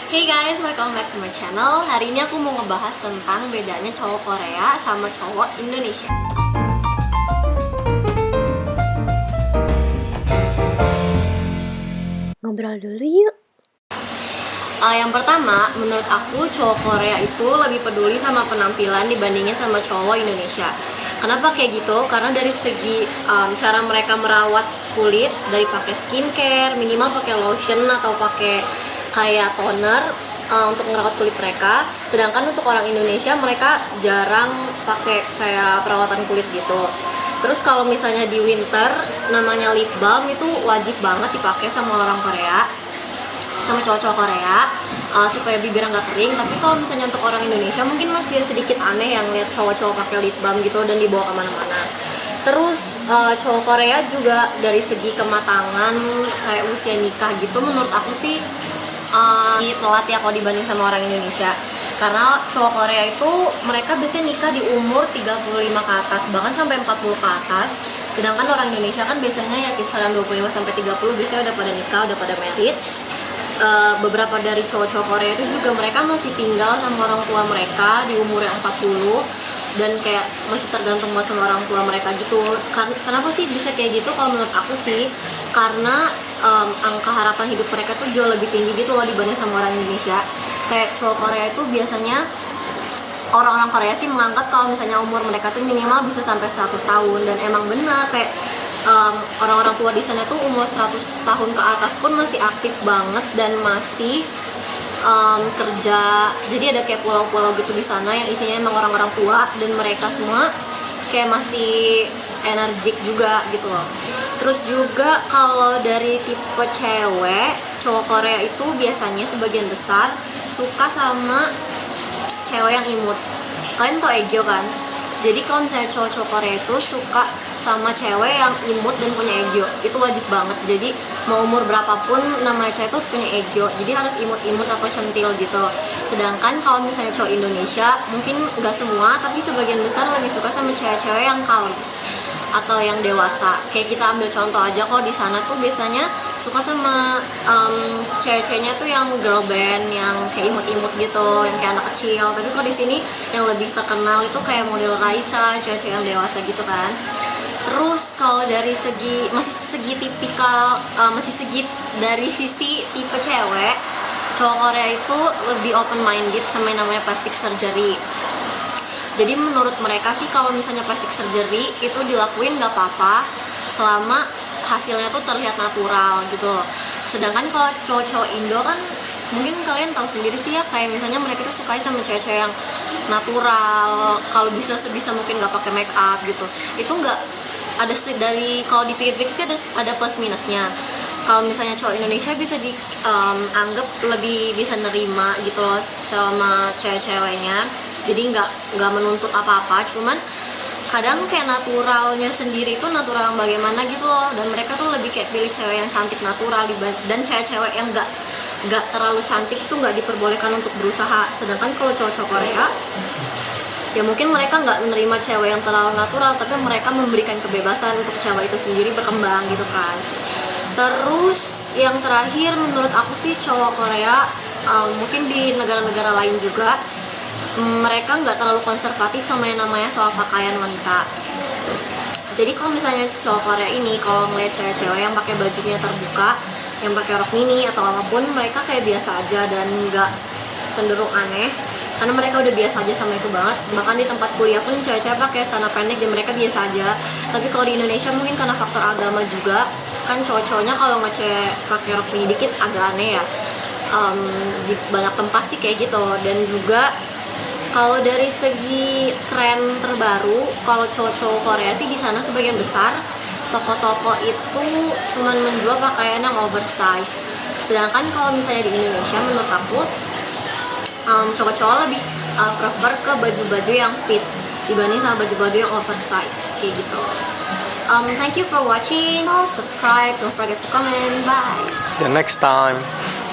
Hey guys, welcome back to my channel. Hari ini aku mau ngebahas tentang bedanya cowok Korea sama cowok Indonesia. Ngobrol dulu yuk. Yang pertama, menurut aku cowok Korea itu lebih peduli sama penampilan dibandingin sama cowok Indonesia. Kenapa kayak gitu? Karena dari segi cara mereka merawat kulit, dari pakai skincare, minimal pakai lotion atau pakai kayak toner untuk merawat kulit mereka. Sedangkan untuk orang Indonesia mereka jarang pakai kayak perawatan kulit gitu. Terus kalau misalnya di winter namanya lip balm itu wajib banget dipakai sama orang Korea, sama cowok-cowok Korea supaya bibir nggak kering. Tapi kalau misalnya untuk orang Indonesia mungkin masih sedikit aneh yang lihat cowok-cowok pakai lip balm gitu dan dibawa kemana-mana. Terus cowok Korea juga dari segi kematangan kayak usia nikah gitu menurut aku sih telat ya kalau dibanding sama orang Indonesia. Karena cowok Korea itu mereka biasanya nikah di umur 35 ke atas, bahkan sampai 40 ke atas. Sedangkan orang Indonesia kan biasanya ya kisaran 25 sampai 30 biasanya udah pada nikah, udah pada married. Beberapa dari cowok-cowok Korea itu juga mereka masih tinggal sama orang tua mereka di umur yang 40 dan kayak masih tergantung sama orang tua mereka gitu. Kenapa sih bisa kayak gitu? Kalau menurut aku sih karena angka harapan hidup mereka tuh jauh lebih tinggi gitu loh dibanding sama orang Indonesia. Kayak cowok Korea itu biasanya orang-orang Korea sih menganggap kalau misalnya umur mereka tuh minimal bisa sampai 100 tahun dan emang benar kayak orang-orang tua di sana tuh umur 100 tahun ke atas pun masih aktif banget dan masih kerja. Jadi ada kayak pulau-pulau gitu di sana yang isinya emang orang-orang tua dan mereka semua kayak masih energik juga gitu loh. Terus juga kalau dari tipe cewek, cowok Korea itu biasanya sebagian besar suka sama cewek yang imut. Kalian tau Egyo kan? Jadi kalau misalnya cowok-cowok Korea itu suka sama cewek yang imut dan punya egyo, itu wajib banget. Jadi mau umur berapapun namanya cewek itu punya egyo, jadi harus imut-imut atau centil gitu. Sedangkan kalau misalnya cowok Indonesia, mungkin nggak semua, tapi sebagian besar lebih suka sama cewek-cewek yang kalem atau yang dewasa. Kayak kita ambil contoh aja, kalau di sana tuh biasanya suka sama cewek-ceweknya tuh yang girl band, yang kayak imut-imut gitu, yang kayak anak kecil. Tapi kalau di sini yang lebih terkenal itu kayak model Raisa, cewek-cewek yang dewasa gitu kan. Terus kalau dari segi masih segi tipikal, masih segi dari sisi tipe cewek, cowok Korea itu lebih open minded sama yang namanya plastic surgery. Jadi menurut mereka sih kalau misalnya plastic surgery itu dilakuin nggak apa-apa selama hasilnya tuh terlihat natural gitu. Sedangkan kalau cowok-cowok Indo kan mungkin kalian tahu sendiri sih ya, kayak misalnya mereka tuh suka sama cewek-cewek yang natural, kalau bisa sebisa mungkin nggak pakai make up gitu. Itu nggak ada dari, kalau dipikir-pikir sih ada plus minusnya. Kalau misalnya cowok Indonesia bisa dianggap lebih bisa nerima gitu loh sama cewek-ceweknya, jadi nggak menuntut apa-apa, cuman kadang kayak naturalnya sendiri itu natural yang bagaimana gitu loh, dan mereka tuh lebih kayak pilih cewek yang cantik natural dan cewek-cewek yang nggak terlalu cantik tuh nggak diperbolehkan untuk berusaha. Sedangkan kalau cowok-cowok Korea ya mungkin mereka nggak menerima cewek yang terlalu natural, tapi mereka memberikan kebebasan untuk cewek itu sendiri berkembang gitu kan. Terus yang terakhir menurut aku sih cowok Korea, mungkin di negara-negara lain juga mereka nggak terlalu konservatif sama yang namanya soal pakaian wanita. Jadi kalau misalnya cowok Korea ini kalau ngeliat cewek-cewek yang pakai bajunya terbuka, yang pakai rok mini atau apapun, mereka kayak biasa aja dan nggak cenderung aneh karena mereka udah biasa aja sama itu banget. Bahkan di tempat kuliah pun cewek-cewek pakai celana pendek dan mereka biasa aja. Tapi kalau di Indonesia mungkin karena faktor agama juga, kan cowok-cowoknya kalau ngecewek pakai rok mini dikit agak aneh ya. Di banyak tempat sih kayak gitu. Dan juga kalau dari segi tren terbaru, kalau cowok-cowok Korea sih di sana sebagian besar toko-toko itu cuman menjual pakaian yang oversize. Sedangkan kalau misalnya di Indonesia menurut aku cowok-cowok lebih prefer ke baju-baju yang fit dibanding sama baju-baju yang oversize kayak gitu. Thank you for watching. Subscribe, don't forget to comment. Bye. See you next time.